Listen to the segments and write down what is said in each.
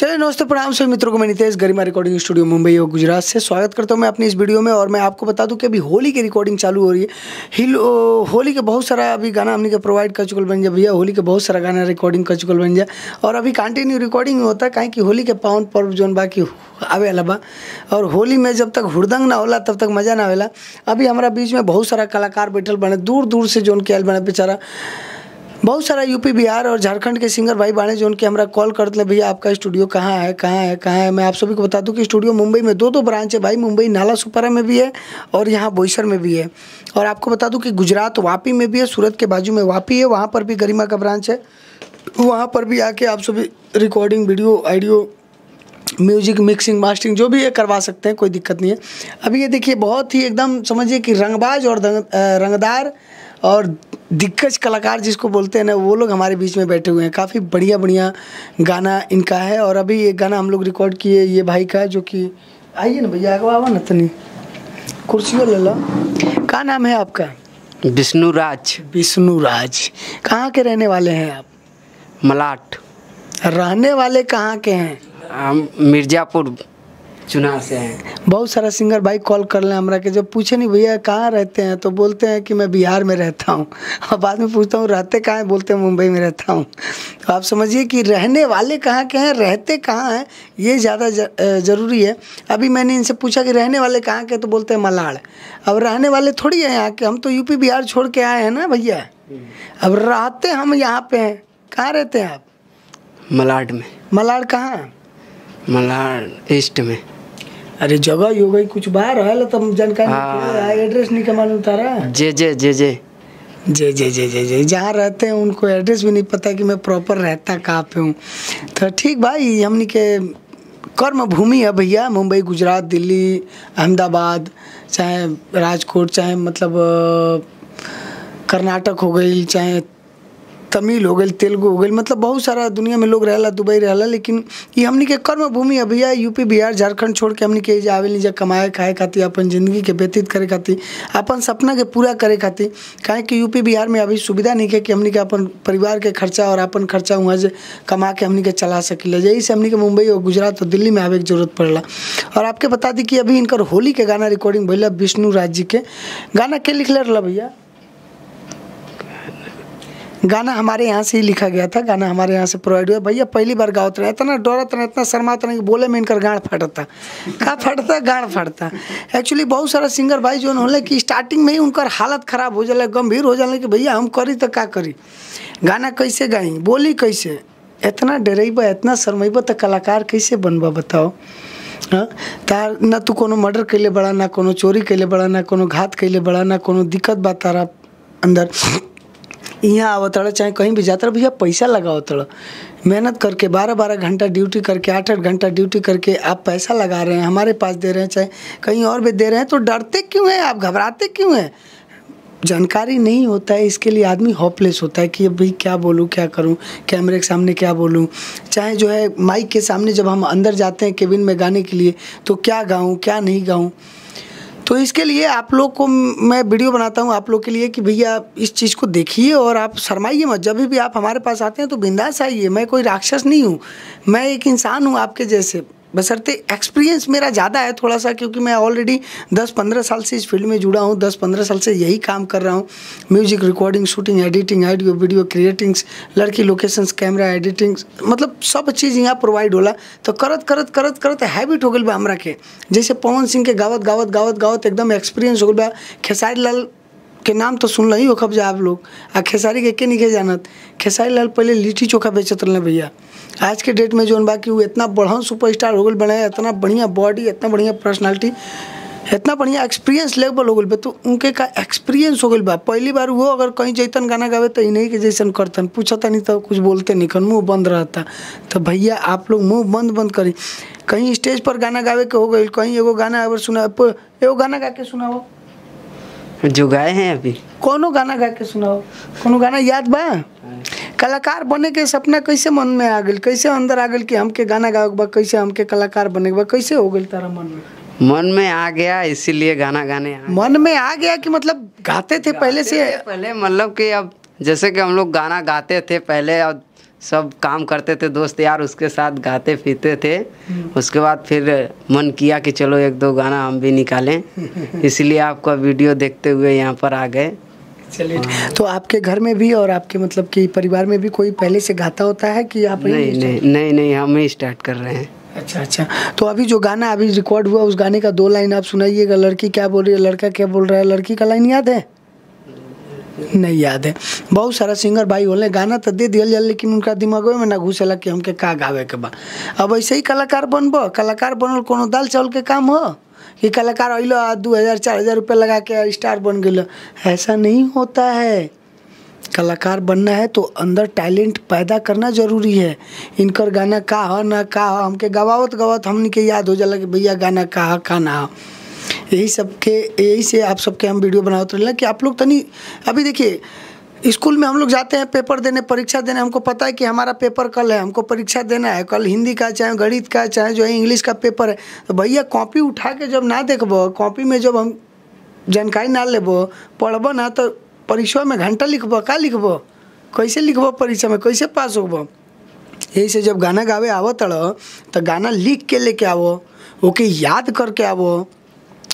चलिए नमस्ते प्रणाम सभी मित्रों को मैं नितेश गरिमा रिकॉर्डिंग स्टूडियो मुंबई और गुजरात से स्वागत करता हूं मैं अपनी इस वीडियो में। और मैं आपको बता दूं कि अभी होली की रिकॉर्डिंग चालू हो रही है। होली के बहुत सारा अभी गाना हमने के प्रोवाइड कर चुकल बन जाए भैया। होली के बहुत सारा गाना रिकॉर्डिंग कर चुकल बन जाए और अभी कंटिन्यू रिकॉर्डिंग होता है काहे कि होली के पावन पर्व जोन बाकी आवे वाला बा। और होली में जब तक हुड़दंग ना होला तब तक मज़ा ना आवेला। अभी हमारा बीच में बहुत सारा कलाकार बैठल बने दूर दूर से जोन के आयल बने बेचारा बहुत सारा यूपी बिहार और झारखंड के सिंगर भाई बाने जो उनके हमारा कॉल करते हैं भैया आपका स्टूडियो कहाँ है। मैं आप सभी को बता दूं कि स्टूडियो मुंबई में दो ब्रांच है भाई। मुंबई नाला सुपारा में भी है और यहाँ बोईसर में भी है। और आपको बता दूं कि गुजरात वापी में भी है, सूरत के बाजू में वापी है, वहाँ पर भी गरिमा का ब्रांच है। वहाँ पर भी आके आप सभी recording video audio music mixing mastering जो भी है करवा सकते हैं, कोई दिक्कत नहीं है। अभी ये देखिए बहुत ही एकदम समझिए कि रंगबाज और रंगदार और दिग्गज कलाकार जिसको बोलते हैं ना, वो लोग हमारे बीच में बैठे हुए हैं। काफ़ी बढ़िया गाना इनका है। और अभी ये गाना हम लोग रिकॉर्ड किए ये भाई का, जो कि आइए ना भैया आगे आवा ना तनी कुर्सियों ले लो। क्या नाम है आपका? विष्णुराज। विष्णुराज। कहाँ के रहने वाले हैं आप? मलाट। रहने वाले कहाँ के हैं? हम मिर्जापुर चुनाव से हैं। बहुत सारा सिंगर भाई कॉल कर लें हमरा के, जब पूछे नहीं भैया कहाँ रहते हैं तो बोलते हैं कि मैं बिहार में रहता हूँ। और बाद में पूछता हूँ रहते कहाँ हैं, बोलते हैं मुंबई में रहता हूँ। तो आप समझिए कि रहने वाले कहाँ के हैं, रहते कहाँ हैं, ये ज़्यादा ज़रूरी है। अभी मैंने इनसे पूछा कि रहने वाले कहाँ के, तो बोलते हैं मलाड़। अब रहने वाले थोड़ी हैं यहाँ के, हम तो यूपी बिहार छोड़ के आए हैं ना भैया। अब रहते हम यहाँ पे हैं। कहाँ रहते हैं आप? मलाड में। मलाड़ कहाँ? मलाड ईस्ट में। अरे जगह यो गई कुछ बाहर है तब जानकारी एड्रेस नहीं मालूम तारा। जे जहाँ रहते हैं उनको एड्रेस भी नहीं पता कि मैं प्रॉपर रहता कहाँ पे हूँ। तो ठीक भाई, हमनी के कर्म भूमि है भैया। मुंबई गुजरात दिल्ली अहमदाबाद चाहे राजकोट चाहे मतलब कर्नाटक हो गई चाहे तमिल हो गई तेलुगु हो गई, मतलब बहुत सारा दुनिया में लोग रहला, दुबई रहला। लेकिन ये हमनी के कर्म भूमि है भैया। यूपी बिहार झारखंड छोड़ के हमनी के आवे लीजा कमाए खाए खातिर, अपन ज़िंदगी के व्यतीत करे खातिर, अपन सपना के पूरा करे खातिर। काहे कि यूपी बिहार में अभी सुविधा नहीं है कि हमनी के अपन परिवार के खर्चा और अपन खर्चा वहाँ से कमा के हमनी के चला सकिले। यही से हमनी के मुंबई और गुजरात और दिल्ली में आवे की जरूरत पड़ला। और आपके बता दी कि अभी इनकर होली के गाना रिकॉर्डिंग भैया विष्णुराज जी के गाना के लिखले रहा भैया। गाना हमारे यहाँ से ही लिखा गया था, गाना हमारे यहाँ से प्रोवाइड हुआ भैया। पहली बार गावत रहे, इतना डरत रहे, इतना शर्माता नहीं कि बोले में इनकर गाँड फटता का फटता गाँड फटता। एक्चुअली बहुत सारा सिंगर भाई जो होले कि स्टार्टिंग में ही उनकर हालत ख़राब हो जाला, गंभीर हो जाला कि भैया हम करी तो का करी, गाना कैसे गाई, बोली कैसे। इतना डरेबा इतना शर्मेबा तो कलाकार कैसे बनबा बताओ। हाँ, तार ना तू कोनो मर्डर कैले बड़ा, ना कोनो चोरी कैले बड़ा, ना कोनो घात कैले बड़ा, ना कोनो दिक्कत बा तारा अंदर। यहाँ आवतड़ा चाहे कहीं भी जाता भैया पैसा लगावतड़ा, मेहनत करके 12-12 घंटा ड्यूटी करके 8-8 घंटा ड्यूटी करके आप पैसा लगा रहे हैं, हमारे पास दे रहे हैं चाहे कहीं और भी दे रहे हैं, तो डरते क्यों हैं आप, घबराते क्यों हैं? जानकारी नहीं होता है, इसके लिए आदमी होपलेस होता है कि भाई क्या बोलूँ क्या करूँ, कैमरे के सामने क्या बोलूँ, चाहे जो है माइक के सामने जब हम अंदर जाते हैं केबिन में गाने के लिए तो क्या गाऊँ क्या नहीं गाऊँ। तो इसके लिए आप लोग को मैं वीडियो बनाता हूँ आप लोग के लिए कि भैया इस चीज़ को देखिए और आप शर्माइए मत। जब भी आप हमारे पास आते हैं तो बिंदास आइए। मैं कोई राक्षस नहीं हूँ, मैं एक इंसान हूँ आपके जैसे, बशर्ते एक्सपीरियंस मेरा ज़्यादा है थोड़ा सा, क्योंकि मैं ऑलरेडी 10-15 साल से इस फील्ड में जुड़ा हूँ। 10-15 साल से यही काम कर रहा हूँ, music recording shooting editing audio video creatings लड़की लोकेशंस कैमरा एडिटिंग, मतलब सब चीज़ यहाँ प्रोवाइड होला। तो करत हैबिट हो गई बा हमरा के। जैसे पवन सिंह के गावत एकदम एक्सपीरियंस हो गई बा। खेसारी लाल के नाम तो सुन ही हो खब जा आप लोग, आ खेसारी के नहीं जानत। खेसारी लाल पहले लिट्टी चोखा बेचत रहे भैया। आज के डेट में जो बाकी वो इतना बढ़ा सुपरस्टार हो गए बने, इतना बढ़िया बॉडी, इतना बढ़िया पर्सनालिटी, इतना बढ़िया एक्सपीरियंस लेवल हो गई। तो उनके का एक्सपीरियंस हो गई बा। पहली बार वो अगर कहीं जैतन गाना गावे तो इन्हीं के जैसन करतन, पूछता नहीं तो कुछ बोलते नहीं, खन मुँह बंद रहता। तो भैया आप लोग मुँह बंद करी। कहीं स्टेज पर गाना गावे के हो गई, कहीं एगो गाना अगर सुना, एगो गाना गा के सुनाओ जो गाए हैं अभी। कोनो गाना गा के सुनाओ, कोनो गाना याद बा? कलाकार बने के सपना कैसे मन में आ गई, कैसे अंदर आ गई कि हमके गाना गावे बा, कैसे हमके कलाकार बने बा, कैसे हो गई तारा मन में? मन में आ गया इसीलिए गाना गाने मन में आ गया कि मतलब गाते थे पहले से? पहले मतलब कि अब जैसे कि हम लोग गाना गाते थे पहले, अब सब काम करते थे दोस्त यार, उसके साथ गाते पीते थे। उसके बाद फिर मन किया कि चलो एक दो गाना हम भी निकालें, इसलिए आपका वीडियो देखते हुए यहाँ पर आ गए। चलिए, तो आपके घर में भी और आपके मतलब कि परिवार में भी कोई पहले से गाता होता है कि आप? नहीं, हम ही स्टार्ट कर रहे हैं। अच्छा, तो अभी जो गाना अभी रिकॉर्ड हुआ उस गाने का 2 लाइन आप सुनाइएगा। लड़की क्या बोल रही है, लड़का क्या बोल रहा है, लड़की का लाइन याद है? नहीं याद है। बहुत सारा सिंगर भाई होले गाना तो दे दिया, लेकिन उनका दिमाग में ना घुसेला कि हमके का गावे के बा। अब ऐसे ही कलाकार बनबो, कलाकार बनल कोनो दाल चावल के काम हो कि कलाकार अइलो 2000-4000 रुपये लगा के स्टार बन गए? ऐसा नहीं होता है। कलाकार बनना है तो अंदर टैलेंट पैदा करना जरूरी है। इनकर गाना का हो ना का हो, हमके गवावत हमने के याद हो जाला कि भैया गाना का ना हो। यही से आप सबके हम वीडियो बनाते रहे कि आप लोग तनी, अभी देखिए स्कूल में हम लोग जाते हैं पेपर देने, परीक्षा देने, हमको पता है कि हमारा पेपर कल है, हमको परीक्षा देना है कल, हिंदी का चाहे गणित का चाहे जो है इंग्लिश का पेपर है। तो भैया कॉपी उठा के जब ना देखबो, कॉपी में जब हम जानकारी ना लेबो, पढ़बो ना, तो परीक्षा में घंटा लिखबो, का लिखबो, कैसे लिखबो, परीक्षा में कैसे पास होबो? यही से जब गाना गावे आवो तड़ो तो गाना लिख के लेके आवो, ओके याद करके आवो,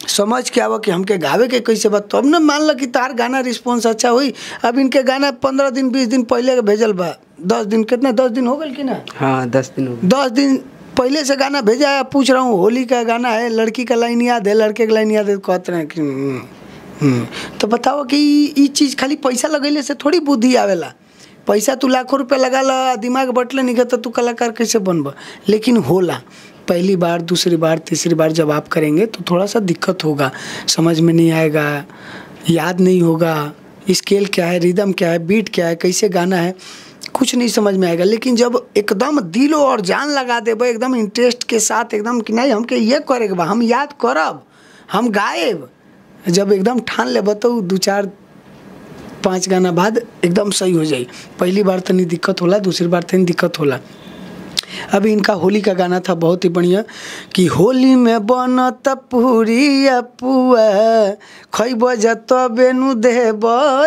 समझ के आवो कि हमके गावे के कैसे बात, तब न मान लो कि तार गाना रिस्पॉन्स अच्छा हुई। अब इनके गाना 15 दिन 20 दिन पहले के भेजल बा, 10 दिन, कितना 10 दिन हो गए कि ना? हाँ 10 दिन हो गए। 10 दिन पहले से गाना भेजा है। पूछ रहा हूँ होली का गाना है, लड़की का लाइन याद है, लड़के का लाइन याद है, कहते हैं कि तो बताओ कि ये चीज़ खाली पैसा लगैले से थोड़ी बुद्धि आवेला। पैसा तू लाखों रुपया लगा ला, दिमाग बटले नहीं तो तू कलाकार कैसे बनबा? लेकिन होला पहली बार, दूसरी बार, तीसरी बार जब आप करेंगे तो थोड़ा सा दिक्कत होगा, समझ में नहीं आएगा, याद नहीं होगा, स्केल क्या है, रिदम क्या है, बीट क्या है, कैसे गाना है, कुछ नहीं समझ में आएगा। लेकिन जब एकदम दिल और जान लगा देबो, एकदम इंटरेस्ट के साथ, एकदम कि नहीं हमके ये करेगा बा, हम याद करब, हम गाएब, जब एकदम ठान लेबो तो 2-4-5 गाना बाद एकदम सही हो जाए। पहली बार तनी दिक्कत होला, दूसरी बार तनी दिक्कत होला। अभी इनका होली का गाना था बहुत ही बढ़िया कि होली में बनत पूरी पुआ, खैब जतबे नु देब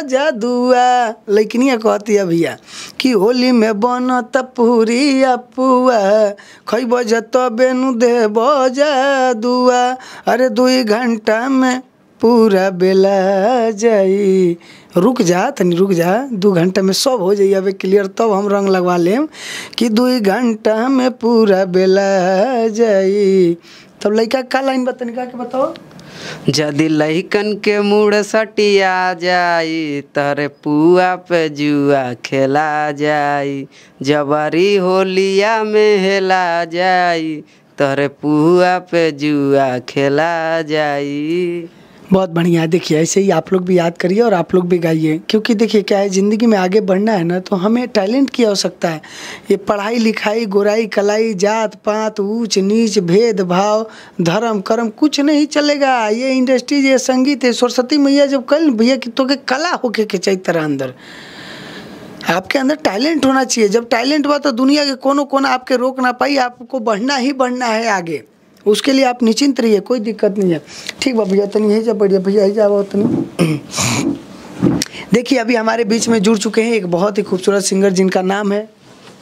जादुआ। लेकिन कहती है भैया कि होली में बनत पूरी पुआ, खैब जतबे नु देब जादुआ। अरे 2 घंटा में पूरा बेला जाई, रुक जा तनी, रुक जा, 2 घंटा में सब हो जाइए अबे क्लियर, तब हम रंग लगवा लें कि 2 घंटा में पूरा बेला जाई। तब लड़का का लाइन बताने का के बताओ? जदि लइकन के मुड़ सटिया जाई, तहरे पुआ पे जुआ खेला जाई, जबरी होलिया में हेला जाई, तहरे पुआ पे जुआ खेला जाई। बहुत बढ़िया। देखिए ऐसे ही आप लोग भी याद करिए और आप लोग भी गाइए, क्योंकि देखिए क्या है, ज़िंदगी में आगे बढ़ना है ना तो हमें टैलेंट की आवश्यकता है। ये पढ़ाई लिखाई, गोराई कलाई, जात पात, ऊंच नीच, भेदभाव, धर्म कर्म कुछ नहीं चलेगा। ये इंडस्ट्री, ये संगीत है, सरस्वती मैया जब कल भैया कि तो के कला होके के चाहिए तरह अंदर, आपके अंदर टैलेंट होना चाहिए। जब टैलेंट हुआ तो दुनिया के कोनो कोना आपके रोक ना पाई, आपको बढ़ना ही बढ़ना है आगे, उसके लिए आप निश्चिंत रहिए, कोई दिक्कत नहीं है। ठीक बा भैया, तनी यही जा बढ़िया भैया, यही जा तनी। देखिए अभी हमारे बीच में जुड़ चुके हैं एक बहुत ही खूबसूरत सिंगर जिनका नाम है,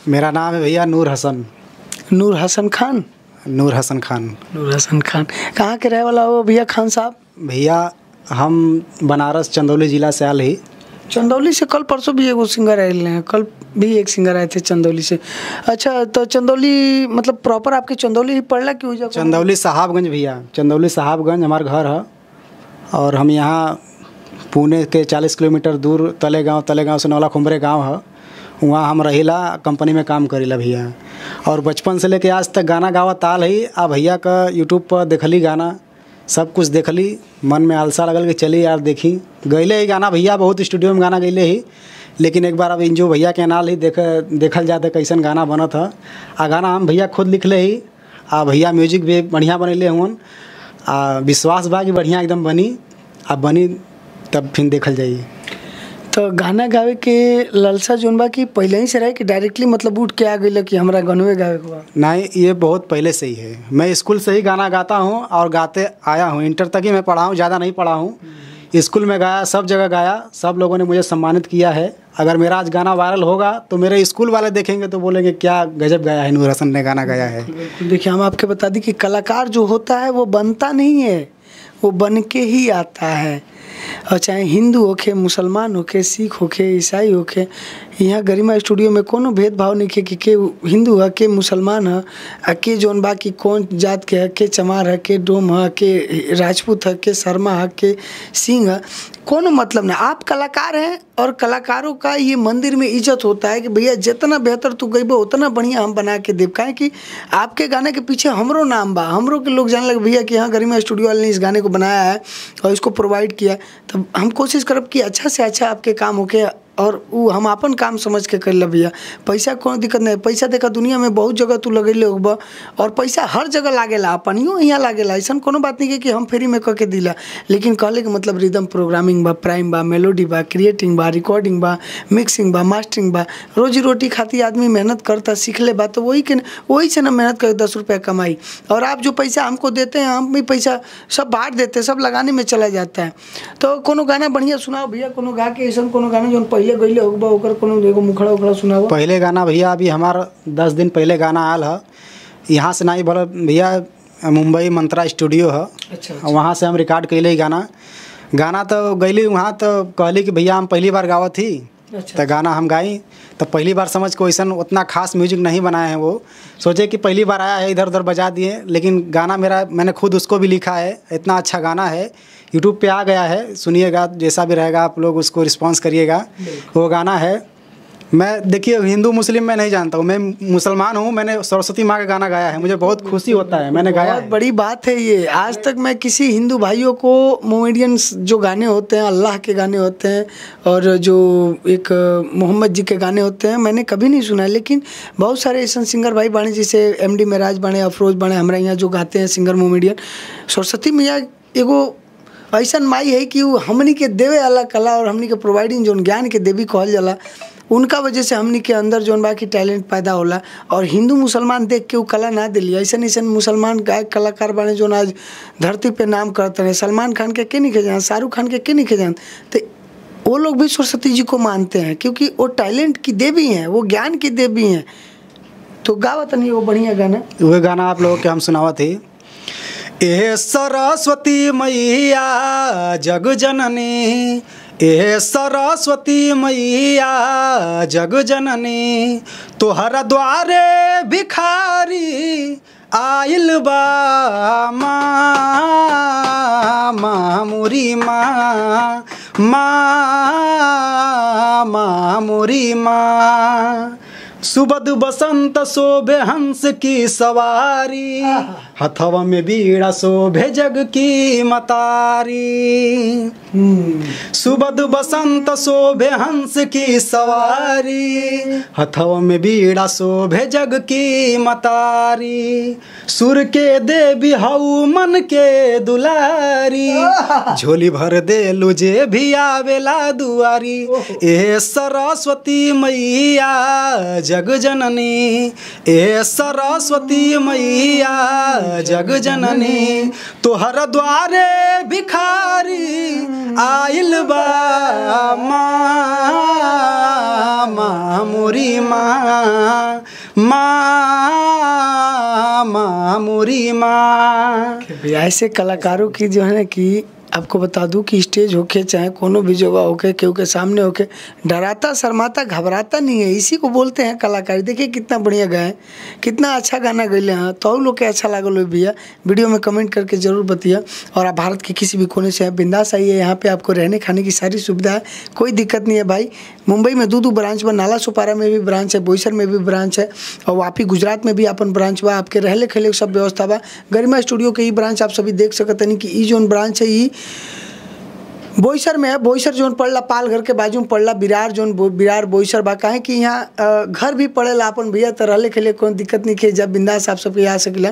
मेरा नाम है भैया नूर हसन। नूर हसन खान। नूर हसन खान। नूर हसन खान कहाँ के रहे वाला हो भैया खान साहब? भैया हम बनारस चंदौली ज़िला से आल ही। चंदौली से कल परसों भी एगो सिंगर आए हैं, कल भी एक सिंगर आए थे चंदौली से। अच्छा, तो चंदौली मतलब प्रॉपर आपके चंदौली ही पड़ला कि हो? चंदौली साहबगंज भैया, चंदौली साहबगंज हमारा घर है, और हम यहाँ पुणे के 40 किलोमीटर दूर तलेगांव से नौला खुम्बरे गांव है, वहाँ हम रहीला, कंपनी में काम करीला भैया। और बचपन से लेके आज तक गाना गावत आल ही। आ भैया का यूट्यूब पर देखली गाना, सब कुछ देखली, मन में आलसा लगल कि चली यार देखी। गईले ही गाना भैया, बहुत स्टूडियो में गाना गईले ही, लेकिन एक बार अब इंजो भैया के नाल ही देखल जाते कैसन गाना बनत है। आ गाना हम भैया खुद लिखले ही, आ भैया म्यूजिक भी बढ़िया बनैले हुन। आ विश्वास बा कि बढ़िया एकदम बनी, आ बनी तब फिर देखल जाइए। तो गाना गावे के लालसा जोन बा कि पहले ही से रहे कि डायरेक्टली मतलब उठ के आ गई कि हमरा गनवे गावे के बा? नहीं, ये बहुत पहले से ही है। मैं स्कूल से ही गाना गाता हूँ और गाते आया हूँ, इंटर तक ही मैं पढ़ा हूँ, ज़्यादा नहीं पढ़ा हूँ। स्कूल में गाया, सब जगह गाया, सब लोगों ने मुझे सम्मानित किया है। अगर मेरा आज गाना वायरल होगा तो मेरे स्कूल वाले देखेंगे तो बोलेंगे क्या गजब गाया है, नूर हसन ने गाना गाया है। देखिए, हम आपके बता दें कि कलाकार जो होता है वो बनता नहीं है, वो बन के ही आता है। और चाहे हिंदू होके, मुसलमान होके, सिख होके, ईसाई होके, यहाँ गरिमा स्टूडियो में कोनो भेदभाव नहीं है कि के हिंदू है, के मुसलमान है, के जौन बा कि कौन जात के है, के चमार है, के डोम है, के राजपूत है, के शर्मा है, के सिंह है, कोनो मतलब नहीं। आप कलाकार हैं और कलाकारों का ये मंदिर में इज्जत होता है कि भैया जितना बेहतर तू गईबो उतना बढ़िया हम बना के देव। काहे कि आपके गाने के पीछे हमरो नाम बा, हमरो के लोग जाने लगे भैया कि हाँ गरिमा स्टूडियो वाले ने इस गाने को बनाया है और इसको प्रोवाइड किया। तो हम कोशिश करब कि अच्छा से अच्छा आपके काम होके और वो हम अपन काम समझ के कर ले भैया। पैसा कोनो दिक्कत नहीं, पैसा देखा दुनिया में बहुत जगह तू लगैले होगा और पैसा हर जगह लागेला, अपनियो यहाँ लागेला, ऐसा कोनो बात नहीं है कि हम फ्री में करके दिला। लेकिन कहले के मतलब रिदम प्रोग्रामिंग बा, प्राइम बा, मेलोडी बा, क्रिएटिंग बा, रिकॉर्डिंग बा, मिक्सिंग बा, मास्टरिंग बा। रोजी रोटी खातिर आदमी मेहनत करता, सीख ले बा, तो वही से ना मेहनत कर 10 रुपया कमाई। और आप जो पैसा हमको देते हैं, हम भी पैसा सब बांट देते हैं, सब लगाने में चला जाता है। तो कोनो गाना बढ़िया सुनाओ भैया, कोनो गा के ऐसा कोनो गाना जो पहले गईले होगा ओकर कोनो एगो मुखड़ा उखड़ा सुनाओ। पहले गाना भैया अभी हमारा 10 दिन पहले गाना आयल है, यहाँ से नहीं बोला भैया, मुंबई मंत्रा स्टूडियो है। अच्छा। वहाँ से हम रिकॉर्ड कैले गाना तो गईली वहाँ, तो कहली कि भैया हम पहली बार गावत थी। अच्छा। तो गाना हम गाई तो पहली बार समझ को वैसा उतना खास म्यूजिक नहीं बनाए हैं। वो सोचे कि पहली बार आया है, इधर उधर बजा दिए, लेकिन गाना मैंने खुद उसको भी लिखा है। इतना अच्छा गाना है, यूट्यूब पे आ गया है, सुनिएगा, जैसा भी रहेगा आप लोग उसको रिस्पांस करिएगा। वो गाना है, मैं देखिए हिंदू मुस्लिम में नहीं जानता हूँ, मैं मुसलमान हूँ, मैंने सरस्वती माँ का गाना गाया है, मुझे बहुत खुशी होता है, मैंने गाया। बहुत बड़ी बात है ये। आज तक मैं किसी हिंदू भाइयों को मोमेडियंस जो गाने होते हैं, अल्लाह के गाने होते हैं और जो एक मोहम्मद जी के गाने होते हैं, मैंने कभी नहीं सुना। लेकिन बहुत सारे ऐसे सिंगर भाई बाणे, जैसे MD महराज बाणे, अफरोज बाणे, हमारे यहाँ जो गाते हैं सिंगर मोमेडियन। सरस्वती मैया एगो ऐसा माई है कि वो हमनी के देवे वाला कला और हमनी के प्रोवाइडिंग जो ज्ञान के देवी कहल जाला, उनका वजह से हमनी के अंदर जौन बा की टैलेंट पैदा होला। और हिंदू मुसलमान देख के वो कला ना दिली। ऐसा मुसलमान गायक कलाकार बने जो आज धरती पे नाम करते हैं। सलमान खान के नहीं के जान, शाहरुख खान के नहीं के जान, तो वो लोग भी सरस्वती जी को मानते हैं क्योंकि वो टैलेंट की देवी हैं, वो ज्ञान की देवी हैं। तो गावत नहीं वो बढ़िया गाना, वह गाना आप लोगों के हम सुनावत थी। ए सरस्वती मैया जग जननी, ए सरस्वती मैया जग जननी, तोहरा द्वारे भिखारी आइल बा माँ, माँ मोरी माँ, माँ मोरी माँ। सुबद बसंत शोभे हंस की सवारी, हथवा में बीड़ा शोभे जग की मतारी। सुबद बसंत शोभे हंस की सवारी, हथवा में बीड़ा शोभे जग की मतारी। सुर के देवी हऊ मन के दुलारी, झोली भर दे लुझे भी आवेला दुआरी। ए सरस्वती मैया जग जननी, ए सरस्वती मैया जग जननी, तोहर द्वारे भिखारी आइल बा माँ, माँ मोरी माँ, माँ मोरी माँ। ऐसे कलाकारों की जो है ना कि आपको बता दूं कि स्टेज होके चाहे कोनो भी जगह होके केहू के सामने होके डराता शर्माता घबराता नहीं है। इसी को बोलते हैं कलाकारी। देखिए कितना बढ़िया गाए, कितना अच्छा गाना गैले हैं। तो लोग के अच्छा लागल हो भैया, वीडियो में कमेंट करके जरूर बताइए। और आप भारत के किसी भी कोने से बिंदास आइए, यहाँ पे आपको रहने खाने की सारी सुविधा है, कोई दिक्कत नहीं है भाई। मुंबई में 2 ब्रांच बा, नाला सुपारा में भी ब्रांच है, बोईसर में भी ब्रांच है और वापी गुजरात में भी अपन ब्रांच बा। आपके रहले खेले सब व्यवस्था बा। गरिमा स्टूडियो के ही ब्रांच आप सभी देख सकते हैं कि ई जोन ब्रांच है ई बोईसर में है। बोईसर जोन पड़ला पालघर के बाजू में पड़ला बिरार जोन बिरार बोईसर बा। काहे कि यहाँ घर भी पड़ेला अपन भैया, तो रहले के लिए कोई दिक्कत नहीं है। जब बिंदास आप सबके आ सकेला।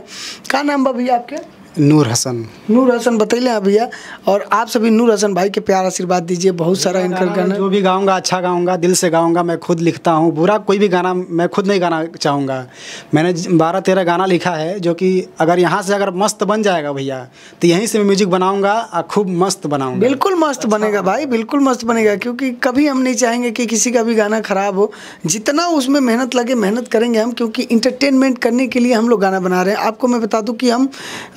का नाम बा भैया आपके? नूर हसन। नूर हसन बतैले हैं भैया, और आप सभी नूर हसन भाई के प्यार आशीर्वाद दीजिए। बहुत सारा इनका गाना जो भी गाऊंगा अच्छा गाऊंगा, दिल से गाऊंगा। मैं खुद लिखता हूँ, बुरा कोई भी गाना मैं खुद नहीं गाना चाहूँगा। मैंने 12-13 गाना लिखा है जो कि अगर यहाँ से अगर मस्त बन जाएगा भैया तो यहीं से मैं म्यूजिक बनाऊंगा और खूब मस्त बनाऊंगा। बिल्कुल मस्त बनेगा भाई, बिल्कुल मस्त बनेगा, क्योंकि कभी हम नहीं चाहेंगे कि किसी का भी गाना खराब हो। जितना उसमें मेहनत लगे मेहनत करेंगे हम, क्योंकि इंटरटेनमेंट करने के लिए हम लोग गाना बना रहे हैं। आपको मैं बता दूं कि हम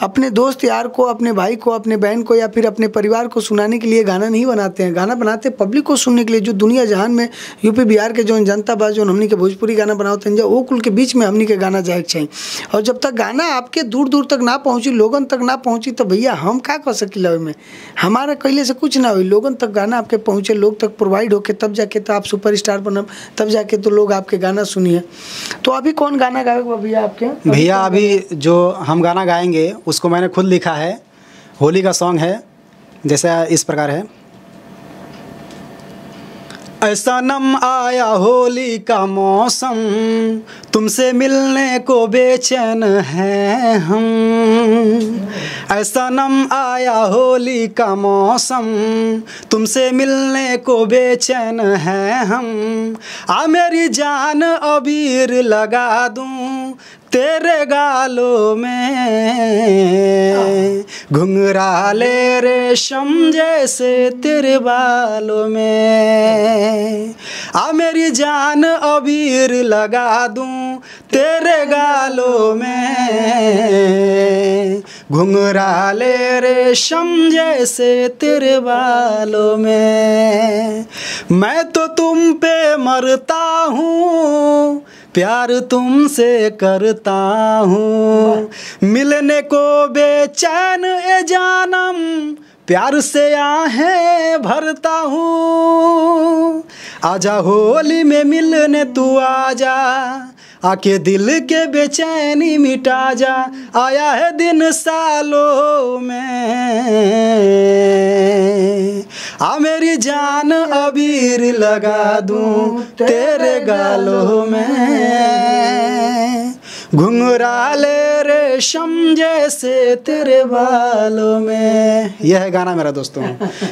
अपने दोस्त यार को, अपने भाई को, अपने बहन को या फिर अपने परिवार को सुनाने के लिए गाना नहीं बनाते हैं। गाना बनाते हैं पब्लिक को सुनने के लिए, जो दुनिया जहान में यूपी बिहार के जो जनता बा जो हमनी के भोजपुरी गाना बनाते हैं, जो वो कुल के बीच में हमनी के गाना जाए चाहिए। और जब तक गाना आपके दूर दूर तक ना पहुँची, लोगन तक ना पहुँची, तो भैया हम क्या कर सकीला में, हमारा कैले से कुछ ना हुई। लोगन तक गाना आपके पहुँचे, लोग तक प्रोवाइड होके तब जाके तो आप सुपरस्टार बनब, तब जाके तो लोग आपके गाना सुनिए। तो अभी कौन गाना गाएगा भैया आपके? भैया अभी जो हम गाना गाएंगे उसको मैंने खुद लिखा है, होली का सॉन्ग है। जैसा इस प्रकार है। ऐसा नम आया होली का मौसम, तुमसे मिलने को बेचैन है हम। ऐसा नम आया होली का मौसम, तुमसे मिलने को बेचैन है हम। आ मेरी जान अबीर लगा दूं तेरे गालों में, घुंघराले रेशम जैसे तेरे बालों में। आ मेरी जान अबीर लगा दूं तेरे गालों में, घुंघराले रेशम जैसे तेरे बालों में। मैं तो तुम पे मरता हूँ, प्यार तुमसे करता हूँ, मिलने को बेचैन ए जानम, प्यार से आहें भरता हूँ। आजा होली में मिलने तू आजा, आके दिल के बेचैनी मिटा जा। आया है दिन सालों में, आ मेरी जान अबीर लगा दूं तेरे गालों में, घुंघराले रेशम जैसे तेरे बालों में। यह है गाना मेरा दोस्तों,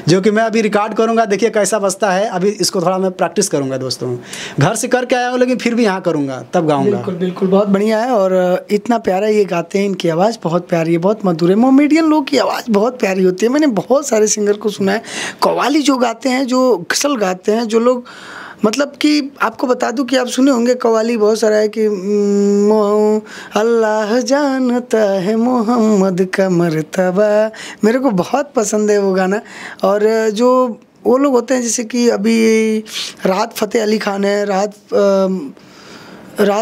जो कि मैं अभी रिकॉर्ड करूंगा। देखिए कैसा बजता है। अभी इसको थोड़ा मैं प्रैक्टिस करूंगा दोस्तों। घर से करके आया हूँ लेकिन फिर भी यहाँ करूंगा, तब गाऊंगा। बिल्कुल बिल्कुल, बहुत बढ़िया है। और इतना प्यारा ये गाते हैं, इनकी आवाज़ बहुत प्यारी है, बहुत मधुर है। मोमेडियन लोग की आवाज़ बहुत प्यारी होती है। मैंने बहुत सारे सिंगर को सुना है, कव्वाली जो गाते हैं, जो गज़ल गाते हैं, जो लोग मतलब कि आपको बता दूं कि आप सुने होंगे कव्वाली बहुत सारा है कि अल्लाह जानता है मोहम्मद का मर्तबा। मेरे को बहुत पसंद है वो गाना। और जो वो लोग होते हैं जैसे कि अभी राहत फ़तेह अली खान है, राहत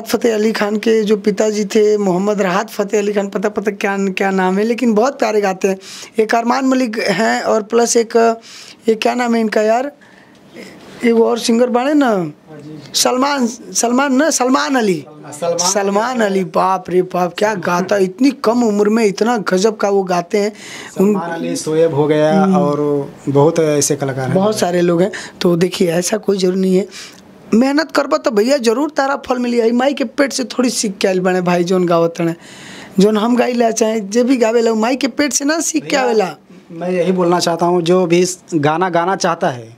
फ़तेह अली खान के जो पिताजी थे मोहम्मद राहत फ़तेह अली खान, पता क्या नाम है, लेकिन बहुत प्यारे गाते हैं। एक अरमान मलिक हैं, और प्लस एक ये क्या नाम है इनका यार, एक और सिंगर बने ना, सलमान अली। बाप रे बाप, क्या गाता, इतनी कम उम्र में इतना गजब का वो गाते हैं। सलमान अली, शोएब हो गया, और बहुत ऐसे कलाकार हैं, बहुत सारे लोग हैं। तो देखिए ऐसा कोई जरूरी नहीं है, मेहनत करबा तो भैया जरूर तारा फल मिली। माई के पेट से थोड़ी सीख के आइल बने भाई, जोन गावत है, जोन हम गाई ला चाहे जे भी गावे ला, माई के पेट से ना सीख के आवेला। मैं यही बोलना चाहता हूँ, जो भी गाना गाना चाहता है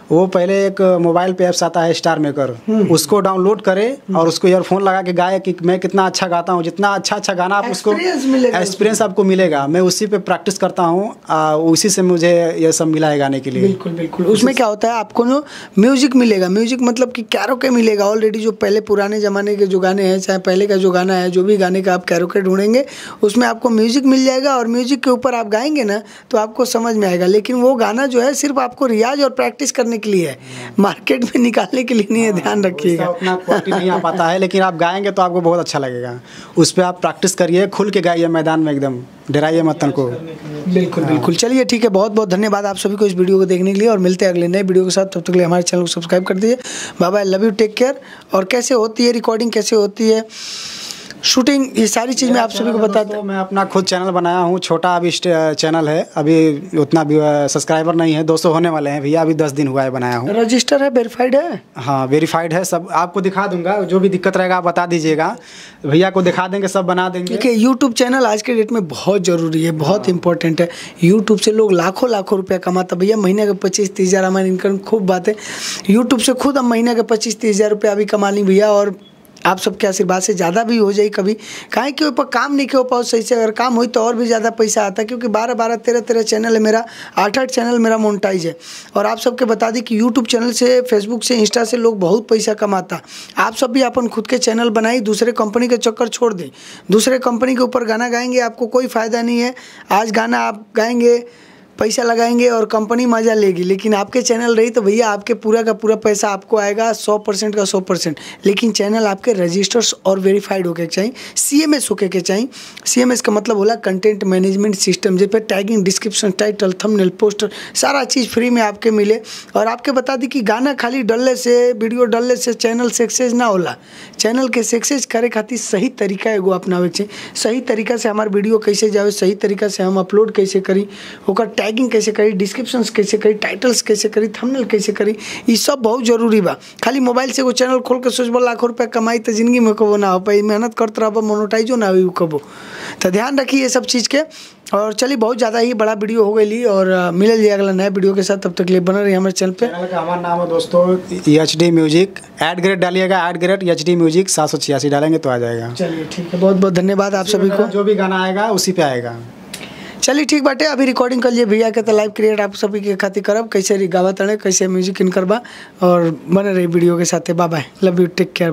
वो पहले एक मोबाइल पे ऐप्स आता है स्टार मेकर, उसको डाउनलोड करे और उसको ईयरफोन लगा के गाए कि मैं कितना अच्छा गाता हूँ। जितना अच्छा गाना आप उसको एक्सपीरियंस आपको मिलेगा। मैं उसी पे प्रैक्टिस करता हूँ, उसी से मुझे ये सब मिला है गाने के लिए। बिल्कुल बिल्कुल। उसमें क्या होता है, आपको जो म्यूजिक मिलेगा, म्यूजिक मतलब कि कैरोके मिलेगा ऑलरेडी। जो पहले पुराने ज़माने के जो गाने हैं, चाहे पहले का जो गाना है, जो भी गाने का आप कैरोके ढूंढेंगे उसमें आपको म्यूजिक मिल जाएगा, और म्यूजिक के ऊपर आप गाएंगे ना तो आपको समझ में आएगा। लेकिन वो गाना जो है सिर्फ आपको रियाज और प्रैक्टिस करने के लिए है, मार्केट में निकालने के लिए नहीं है, ध्यान रखिएगा। उतना क्वालिटी नहीं आ पाता है, लेकिन आप गाएंगे तो आपको बहुत अच्छा लगेगा। उस पर आप प्रैक्टिस करिए, खुल के गाइए मैदान में, एकदम डराइए मत तन को। बिल्कुल बिल्कुल। चलिए ठीक है, बहुत बहुत धन्यवाद आप सभी को इस वीडियो को देखने के लिए, और मिलते हैं अगले नए वीडियो के साथ। तब तक के लिए हमारे चैनल को सब्सक्राइब कर दीजिए। Bye bye, love you, take care. और कैसे होती है रिकॉर्डिंग, कैसे होती है शूटिंग, ये सारी चीज़ मैं आप सभी को बता दूं। मैं अपना खुद चैनल बनाया हूँ, छोटा अभी चैनल है, अभी उतना भी सब्सक्राइबर नहीं है, 200 होने वाले हैं भैया, अभी 10 दिन हुआ है बनाया हूँ। रजिस्टर है, वेरीफाइड है? हाँ वेरीफाइड है, सब आपको दिखा दूंगा, जो भी दिक्कत रहेगा आप बता दीजिएगा, भैया को दिखा देंगे, सब बना देंगे। क्योंकि यूट्यूब चैनल आज के डेट में बहुत ज़रूरी है, बहुत इंपॉर्टेंट है। यूट्यूब से लोग लाखों लाखों रुपया कमाता भैया, महीने का 25-30 हज़ार हमारी इनकम, खूब बात है। यूट्यूब से खुद हम महीने का 25-30 हज़ार रुपया अभी कमा ली भैया, और आप सबके आशीर्वाद से ज़्यादा भी हो जाए कभी, काहे के ऊपर काम नहीं हो पाओ सही से, अगर काम हुई तो और भी ज़्यादा पैसा आता है, क्योंकि 12-12, 13-13 चैनल है मेरा, 8-8 चैनल मेरा मोनेटाइज है। और आप सबके बता दें कि यूट्यूब चैनल से, फेसबुक से, इंस्टा से लोग बहुत पैसा कमाता। आप सब भी अपन खुद के चैनल बनाई, दूसरे कंपनी के चक्कर छोड़ दें। दूसरे कंपनी के ऊपर गाना गाएंगे आपको कोई फ़ायदा नहीं है। आज गाना आप गाएंगे, पैसा लगाएंगे और कंपनी मज़ा लेगी, लेकिन आपके चैनल रही तो भैया आपके पूरा का पूरा पैसा आपको आएगा, 100% का 100%। लेकिन चैनल आपके रजिस्टर्स और वेरीफाइड होके चाहिए, CMS होके के चाहिए। CMS का मतलब होला कंटेंट मैनेजमेंट सिस्टम, जिस पे tagging, description, title, thumbnail, poster, सारा चीज़ फ्री में आपके मिले। और आपके बता दी कि गाना खाली डलने से, वीडियो डलने से चैनल सक्सेस ना होला। चैनल के सक्सेस करे खातिर सही तरीका एगो अपनावे चाहिए। सही तरीका से हमार वीडियो कैसे जावे, सही तरीका से हम अपलोड कैसे करी, ओकर टैगिंग कैसे करी, डिस्क्रिप्शंस कैसे करी, टाइटल्स कैसे करी, थंबनेल कैसे करी, ये सब बहुत जरूरी बा। खाली मोबाइल से वो चैनल खोल के सोचबो लाखों रुपया कमाई तो जिंदगी में कबो ना हो पाई, मेहनत करते रहबो, मोनेटाइजो ना हुई कबो। तो ध्यान रखिए ये सब चीज़ के। और चलिए, बहुत ज़्यादा ही बड़ा वीडियो हो गई और मिले लिए अगला नया वीडियो के साथ, तब तक लिए बना रही हमारे चैनल पे। चैनल का हमारा नाम है दोस्तों HD म्यूजिक, @ डालिएगा, @ HD म्यूजिक 786 डालेंगे तो आ जाएगा। चलिए ठीक है, बहुत बहुत धन्यवाद आप सभी को। जो भी गाना आएगा उसी पे आएगा। चलिए ठीक बाटे, अभी रिकॉर्डिंग कर लिए भैया के तो लाइव क्रिएट आप सभी के खातिर करब, कैसे गावा तड़े, कैसे म्यूजिक इन करबा, और बने रही वीडियो के साथ। Bye bye, love you, take care.